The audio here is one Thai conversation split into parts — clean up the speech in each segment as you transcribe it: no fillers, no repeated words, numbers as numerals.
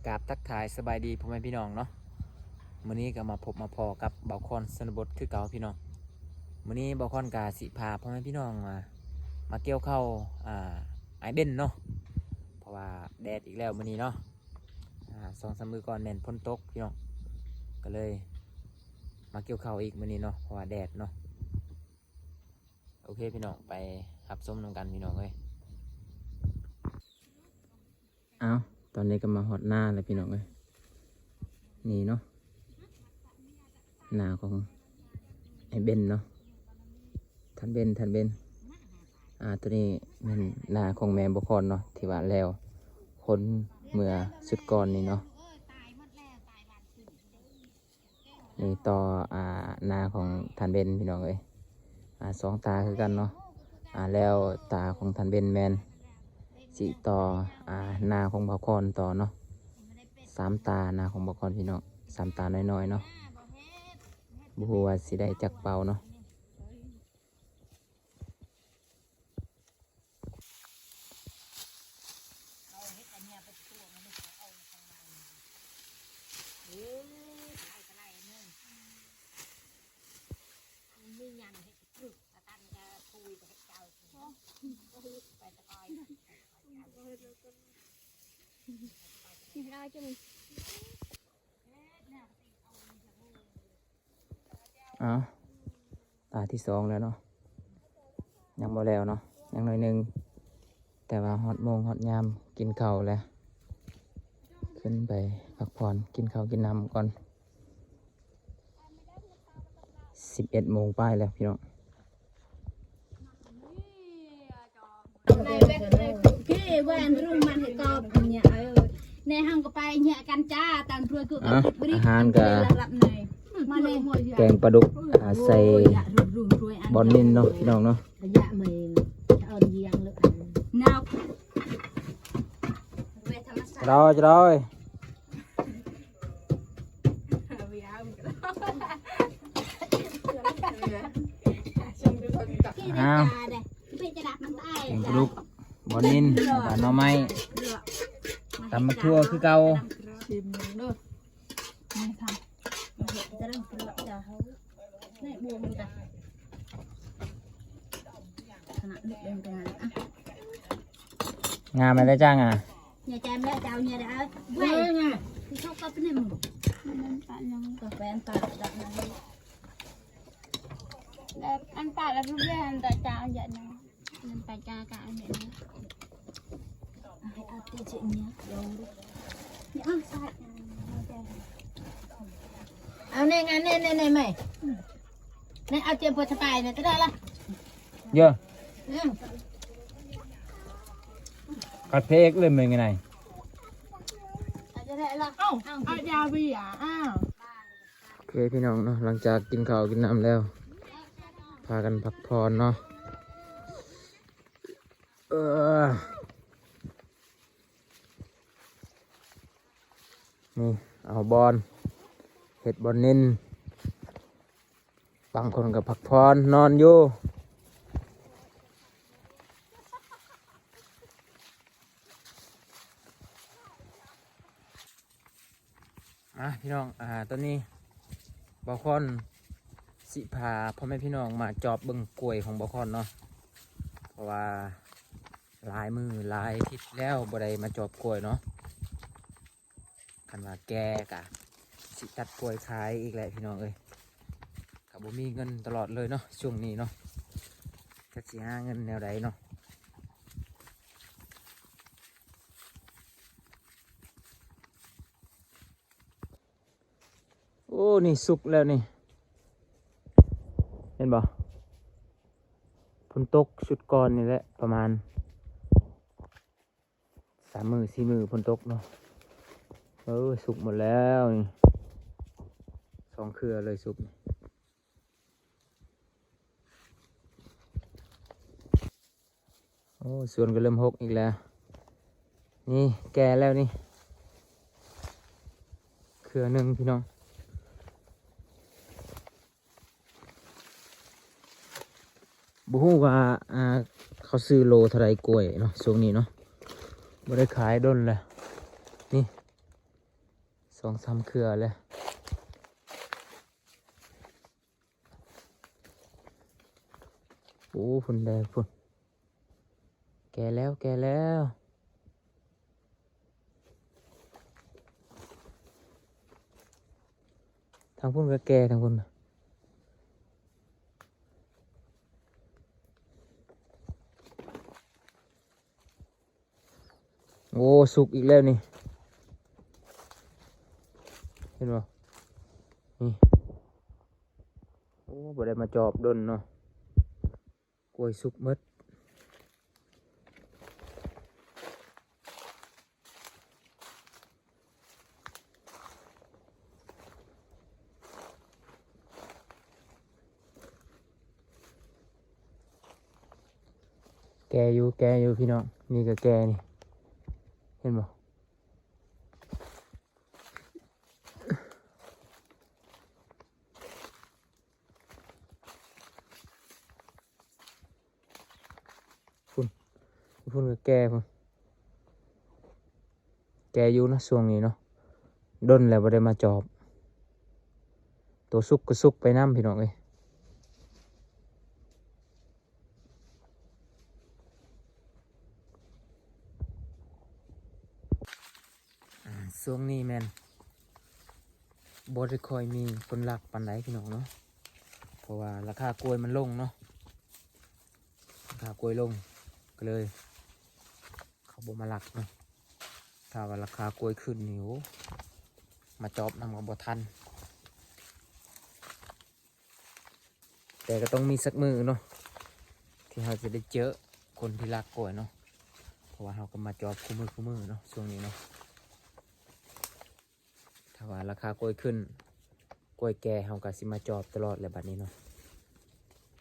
กราบทักทายสบายดีพ่อแม่พี่น้องเนาะมื้อนี้ก็มาพบมาพอกับเบาคอนชนบทคือเก่าพี่น้องมื้อนี้เบาคอนกาสิพาพ่อแม่พี่น้องมาเกี่ยวข้าวไอเบนเนาะเพราะว่าแดดอีกแล้วมื้อนี้เนาะ2-3 มื้อก่อนแม่นฝนตกพี่น้องก็เลยมาเกี่ยวข้าวอีกมื้อนี้เนาะเพราะว่าแดดเนาะโอเคพี่น้องไปรับชมนำกันพี่น้องเอ้ยตอนนี้ก็มาหอดหน้าแล้วพี่น้องเอ้ยนี่เนาะหน้าของไอ้เบนเนาะท่านเบนตัวนี้มันหน้าของแม่บกรเนาะที่ว่าแล้วคนเมื่อสุดก่อนนี่เนาะนี่ต่อหน้าของท่านเบนพี่น้องเอ้ย2 ตาคือกันเนาะแล้วตาของท่านเบนแมนสิต่อหน้าของบกรต่อเนาะ3 ตาหน้าของบกรพี่น้อง3 ตาน้อยๆเนาะบุหัวาสิได้จักเป่าเนาะตาที่2แล้วเนาะยังบ่แล้วเนาะยังหน่อยหนึงแต่ว่าฮอดโมงฮอดยามกินข้าวแล้วขึ้นไปพักผ่อนกินข้าวกินน้ำก่อน11 โมงป้ายแล้วพี่น้องcái quen rungมันให้กอบเนี่ยในห้างก็ไปเนี่ยกันจ้าต่างถ้วยคือ อาหารกับ มาเลย แกงปลาดุกใส่บอนนินเนาะพี่น้องเนาะ ยะมือเอาเยียงเลยนาวจะได้อ้าวแกงปลาดุกบอนนินกับหน่อไม้ตำมะทั่วคือเก่างามอะไรจ้างnhà cha mẹ chào nhà đã quay nha thì không có cái này mà cà phê ăn tạt đặt này ăn tạt là lúc đây ăn tạt chào vậy nè ăn tạt cha cả vậy nè ăn tí chuyện nhé đâu đi ăn sạchเอาเนี่ยงานเนี่ยไหมเนี่ยเอาเตรียมพอสบายเนี่ยก็ได้ละเยอะกัดเพกเลยมึงไงไหนเอายาวไปโอเคพี่น้องเนาะหลังจากกินข้าวกินน้ำแล้วพากันพักผ่อนเนาะนี่เอาบอลเห็ดบอลนินบางคนกับพักผ่อนนอนอยู่พี่น้องตอนนี้บอคอนสิพาพ่อแม่พี่น้องมาจอบเบิ่งกล้วยของบอคอนเนาะเพราะว่าหลายมือหลายทิศแล้วบ่ได้มาจอบกล้วยเนาะคันว่าแกกะสิตัดกล้วยขายอีกแหละพี่น้องเอ้ยกับบ่มีเงินตลอดเลยเนาะช่วงนี้เนาะจะสิหาเงินแนวใดเนาะโอ้นี่สุกแล้วนี่เห็นบ่ฝนตกชุดก่อนนี่แหละประมาณ3 มื้อ 4 มื้อฝนตกเนาะสุกหมดแล้วนี่2 เครือเลยสุกโอ้สวนก็เริ่มหกอีกแล้วนี่แก่แล้วนี่เครือหนึ่งพี่น้องบุฮู้ว่าเขาซื้อโลเท่าไรกล้วยเนาะช่วงนี้เนาะบ่ได้ขายด้นเลยนี่ 2-3เครือเลยโอ้พุ่นแดงพุ่นแก่แล้วแก่แล้วทางพุ่นก็แก่ทางพุ่นโอ้สุกอีกแล้วนี่เห็นบ่นี่โอ้บ่ได้มาจอบดนเนาะกล้วยสุกหมดแกอยู่พี่น้องนี่ก็แกนี่เห็นบ่พุ่นก็แกพุ่นแกอยู่นะช่วงนี้เนาะดนแล้วบ่ได้มาจอบตัวสุกก็สุกไปน้ำพี่น้องเอ้ยช่วงนี้แมนบ่ได้ค่อยมีคนรักปานใดพี่น้องเนาะเพราะว่าราคากล้วยมันลงเนาะราคากล้วยลงก็เลยเขาบ่มารักเนาะถ้าว่าราคากล้วยขึ้นนี่โหมาจอบนำกับบ่ทันแต่ก็ต้องมีสักมือเนาะที่เราจะได้เจอคนที่รักกล้วยเนาะเพราะว่าเราก็มาจอบคู่มือเนาะช่วงนี้เนาะถ้าว่าราคากล้วยขึ้นกล้วยแก่เราก็สิมาจอบตลอดเลยบัดนี้เนาะ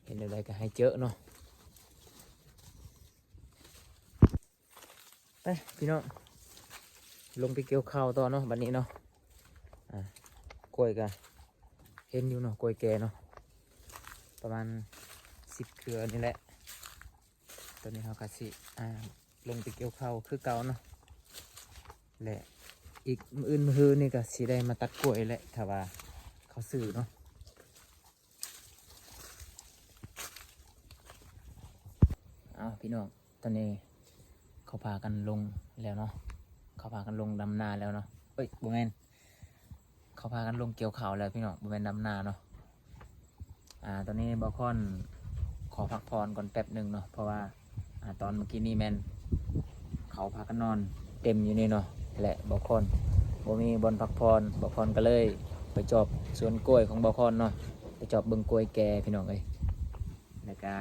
เห็นอะไรก็ให้เจอเนาะไปพี่น้องลงไปเกี่ยวข้าวต่อเนาะบัดนี้เนาะกล้วยก็เห็นอยู่เนาะกล้วยแก่เนาะประมาณ10 เครือนี่แหละตอนนี้เราก็สิลงไปเกี่ยวข้าวคือเก่าเนาะและอีกมื้ออื่นมื้อนี่ก็สิได้มาตัดกล้วยแหละถ้าว่าเขาซื้อเนาะพี่น้องตอนนี้เขาพากันลงแล้วเนาะเขาพากันลงดำนาแล้วเนาะบ่แม่นเขาพากันลงเกี่ยวข้าวแล้วพี่น้องบ่แม่นดำนาเนาะตอนนี้บ่ค่อนขอพักผ่อนก่อนแป๊บหนึ่งเนาะเพราะว่าตอนเมื่อกี้นี่แม่นเขาพากันนอนเต็มอยู่นี่เนาะและบ่ค่อนบ่มีบอนพักผ่อนบ่ค่อนก็เลยไปจอบสวนกล้วยของบ่ค่อนเนาะไปจอบเบิ่งกล้วยแก่พี่น้องเอ้ยแล้วก็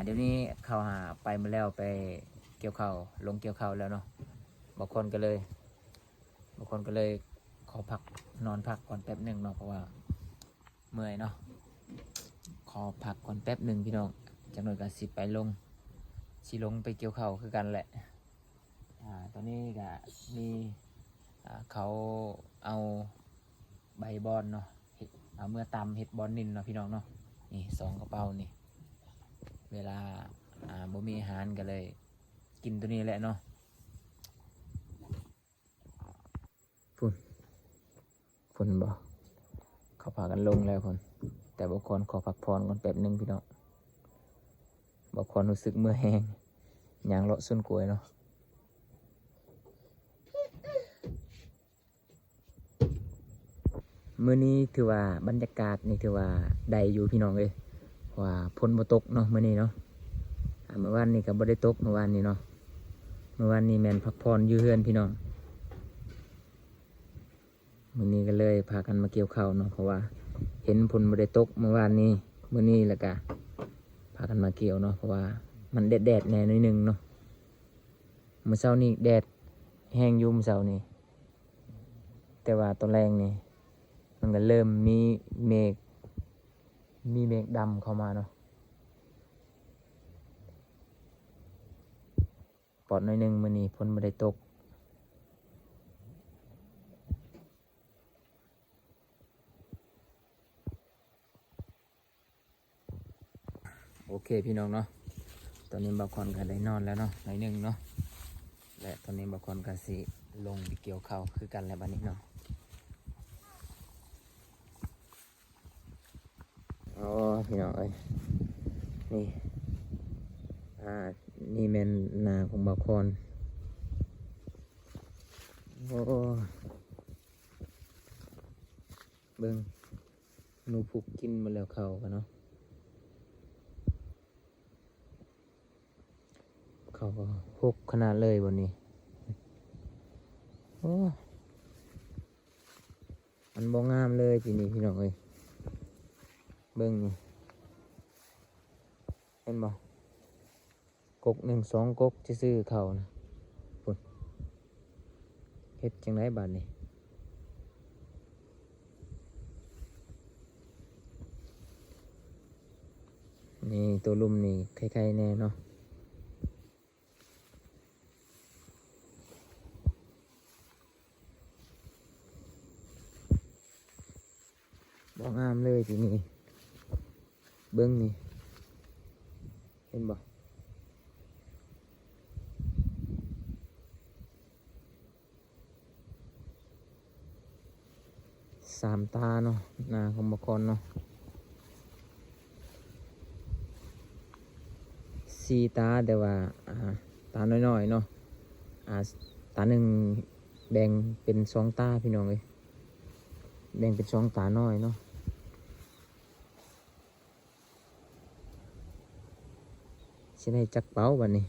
เดี๋ยวนี้เขาหาไปมาแล้วไปเกี่ยวข้าวลงเกี่ยวข้าวแล้วเนาะบางคนก็เลยขอพักนอนพักก่อนแป๊บหนึ่งเนาะเพราะว่าเมื่อยเนาะขอพักก่อนแป๊บหนึ่งพี่น้องจากนั้นก็สิไปลงไปเกี่ยวข้าวคือกันแหละตอนนี้ก็มีเขาเอาใบบอนเนาะเอาเมื่อตำเห็ดบอนนินเนาะพี่น้องเนาะนี่2 กระเป๋านี่เวลาบ่มีอาหารก็เลยกินตัวนี้แหละเนาะฝุ่นบ่เขาพากันลงแล้วคนแต่บางคนขอพักผ่อนก่อนแป๊บนึงพี่น้องบางคนรู้สึกเมื่อยแห้งยางเลาะส้นกล้วยเนาะมื้อนี้ถือว่าบรรยากาศนี่ถือว่าได้อยู่พี่น้องเลยว่าฝนบ่ตกเนาะมื้อนี้เนาะเมื่อวานนี้ก็บ่ได้ตกเมื่อวานนี้เนาะเมื่อวานนี้แม่นพักผ่อนอยู่เฮือนพี่น้องมื้อนี้ก็เลยพากันมาเกี่ยวข้าวเนาะเพราะว่าเห็นฝนบ่ได้ตกเมื่อวานนี้มื้อนี้แล้วก็พากันมาเกี่ยวเนาะเพราะว่ามันแดดแน่นิดนึงเนาะมื้อเช้านี้แดดแห้งอยู่มื้อเช้านี้แต่ว่าตอนแรงนี่มันก็เริ่มมีเมฆดำเข้ามาเนาะปอดหน่อยนึงมื้อนี้ฝนบ่ได้ตกโอเคพี่น้องเนาะตอนนี้บางคนก็ได้นอนแล้วเนาะหน่อยนึงเนาะและตอนนี้บางคนก็สิ ลงไปเกี่ยวข้าวคือกันแล้วบัดนี้เนาะอ๋อพี่น้องเอ้ยนี่นี่แม่นนาของบ่าวคอนโอ้เบิ่งหนูผูกกินมาแล้วเข้ากันเนาะเขาก็พกขนาดเลยวันนี้โอ้มันบ่งามเลยทีนี้พี่น้องเอ้ยเบิ่งนี่เห็นบ่กก1-2กกจะซื้อเขานะพุ่นเฮ็ดจังไดบัดนี้นี่ตัวลุ่มนี่ใครๆแน่เนาะบ่งามเลยทีนี้เบิ่งนี่เห็นบ่3 ตาเนาะนาของบ่าวคอนเนาะ4 ตาแต่ว่าตาน้อยๆเนาะตาหนึ่งแบ่งเป็น2 ตาพี่น้องเอ้ยแบ่งเป็น2 ตาน้อยเนาะสิได้จักเป้าบัดนี้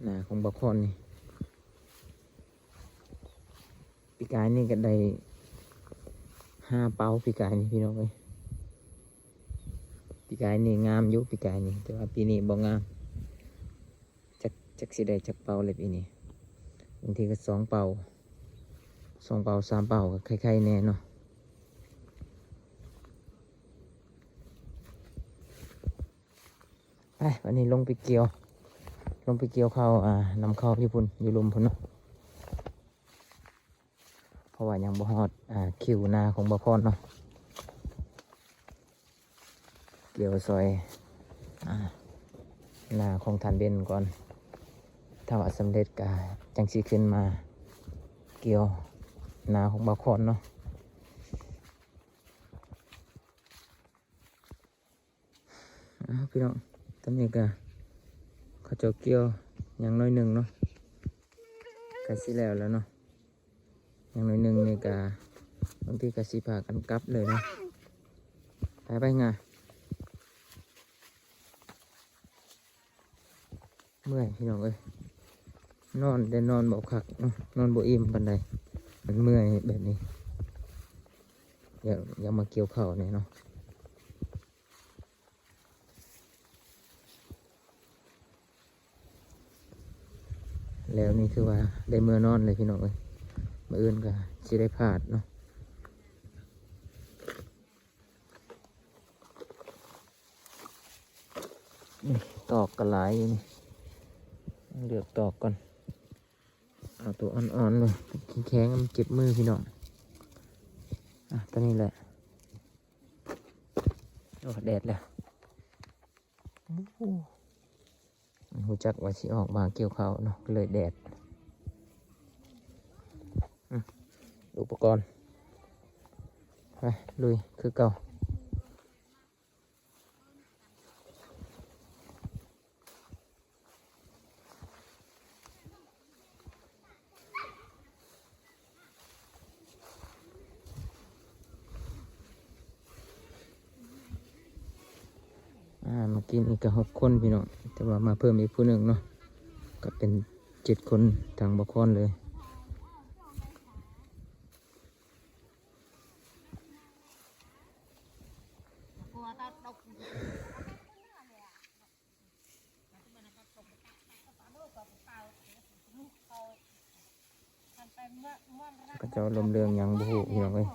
หน้าของบ่าวคอนนี่ปีกายนี่ก็ได้5 เป้าปีกายนี่พี่น้องเอ้ยปีกายนี่งามอยู่ปีกายนี่แต่ว่าปีนี้บ่งามจักสิได้จักเป้าเลยปีนี้บางทีก็2 เป้า3 เป้าก็ใครๆแน่เนาะไปวันนี้ลงไปเกี่ยวข้าวนำข้าวพี่พุ่นอยู่ลุมพุ่นเนาะเพราะว่ายังบ่ฮอดคิวนาของบ่าวคอนเนาะเกี่ยวซอยนาของทานเบนก่อนถ้าว่าสำเร็จก็จังสิขึ้นมาเกี่ยวนาของบ่าวคอนเนาะพี่น้องตอนนี้ก็เขาเจ้าเกี่ยวอย่างน้อยหนึ่งเนาะก็สิแล้วเนาะอย่างน้อยหนึ่งนี่ก็บางทีก็สิพากันกลับเลยเนาะไปไงเมื่อยพี่น้องเอ้ยนอนได้นอนบ่คักเนาะนอนบ่อิ่มปานใดมันเมื่อยแบบนี้อยากมาเกี่ยวข้าวเนี่ยเนาะแล้วนี่คือว่าได้เมื่อนอนเลยพี่น้องเอ้ยมื้ออื่นก็สิได้พลาดเนาะนี่ตอกกระหลายอยู่นี่เลือกตอกก่อนเอาตัวอ่อนๆเลยแข็งๆมันเจ็บมือพี่น้องตัวนี้แหละโอ้แดดแล้วหูจักว่าสิออกมาเกี่ยวข้าวเนาะเลยแดดอุปกรณ์ไปลุยคือเก่าเมื่อกี้นี่ก็6 คนพี่น้องแต่ว่ามาเพิ่มอีกผู้หนึ่งเนาะก็เป็น7 คนทางบ่าวคอนเลยก็จะลมเรืองยังบ่ฮู้พี่น้องเอ้ย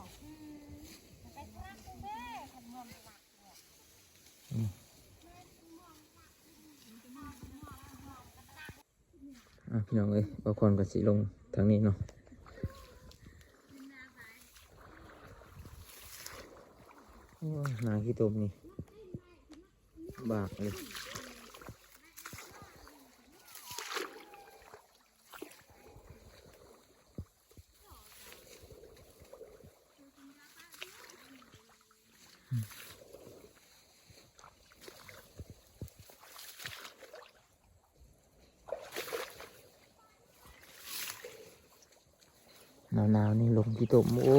พี่น้องเอ้ยบ่าวคอนก็สิลงทางนี้เนาะโอ้ยนาขี้ตมนี่บากเลย หนาวนี่ลงที่ตุ่มโอ้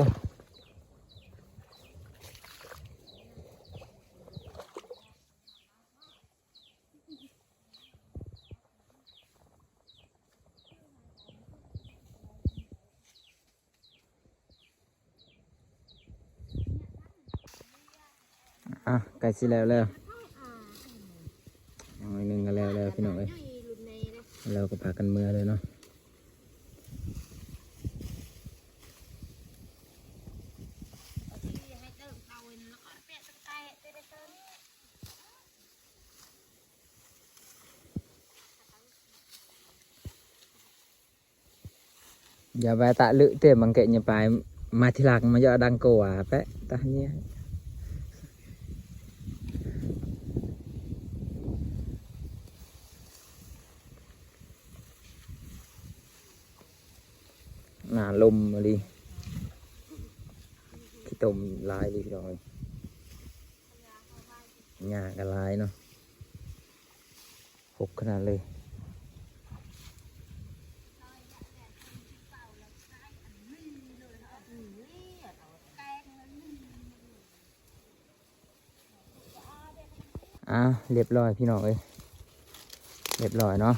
อ่ะไก่สิแล้วอย่างหนึ่งก็แล้วพี่น้องเอ้ยเราก็พากันเมื่อเลยเนาะอย่าไปตะลึเตะมังเกะอย่าไปมาทีหลังมาเยอะดังกว่าแปะตาเนี้ยหนาลมมาดิขี้ตมลายดิพี่น้องหญ้ากันลายเนาะหกขนาดเลยเรียบร้อยพี่น้องเอ้ยเรียบร้อยเนาะ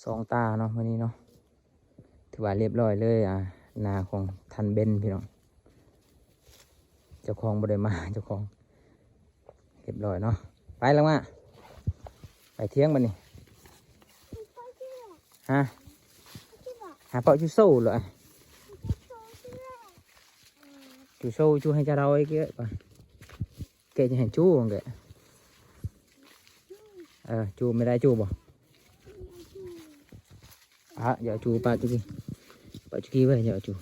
สองตาเนาะวันนี้เนาะถือว่าเรียบร้อยเลยนาของทันเบนพี่น้องเจ้าของบ่ได้มาเจ้าของเรียบร้อยเนาะไปแล้วมาไปเที่ยงบัดนี้ฮะหาเปาชูโซ่เลยชูโซ่ชูให้cha đâu ấy kia kệ cho hành chú không kệ chú mớiได้chúบ่giờ chú ba chú kia về giờ chú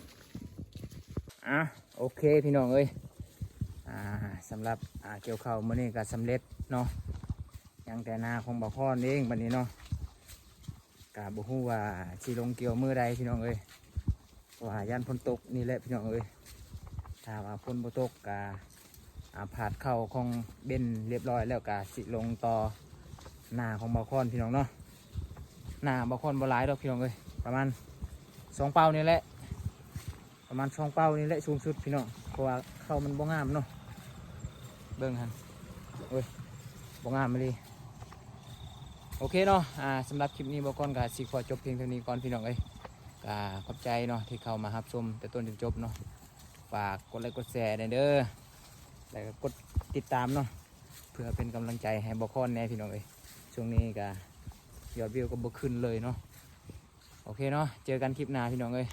โอเคพี่น้องเอ้ยสำหรับเกี่ยวข้าวมื้อนี้ก็สำเร็จเนาะยังแต่นาของบ่พรเองบัดนี้เนาะก็บ่ฮู้ว่าสิลงเกี่ยวมื้อใดพี่น้องเอ้ยว่ายันฝนตกนี่แหละพี่น้องเอ้ยถ้าว่าฝนบ่ตกก็ผาดเข้าของเบนเรียบร้อยแล้วก็สิลงต่อหน้าของบ่พรพี่น้องเนาะหน้าบ่พรบ่หลายดอกพี่น้องเอ้ยประมาณ2 เป้านี่แหละประมาณ2 เป้านี่แหละสูงสุดพี่น้องเพราะว่าเข้ามันบ่งามเนาะเบิ่งหั่นโอ้ยบ่งามเลยโอเคเนาะสำหรับคลิปนี้บ่พรก็สิขอจบเพียงเท่านี้ก่อนพี่น้องเอ้ยก็ขอบใจเนาะที่เข้ามารับชมแต่ต้นจนจบเนาะฝากกดไลค์กดแชร์เด้อแล้วก็กดติดตามเนาะเพื่อเป็นกำลังใจให้บ่พรแน่พี่น้องเอ้ยช่วงนี้ก็ยอดวิวก็บ่ขึ้นเลยเนาะโอเคเนาะเจอกันคลิปหน้าพี่น้องเอ้ย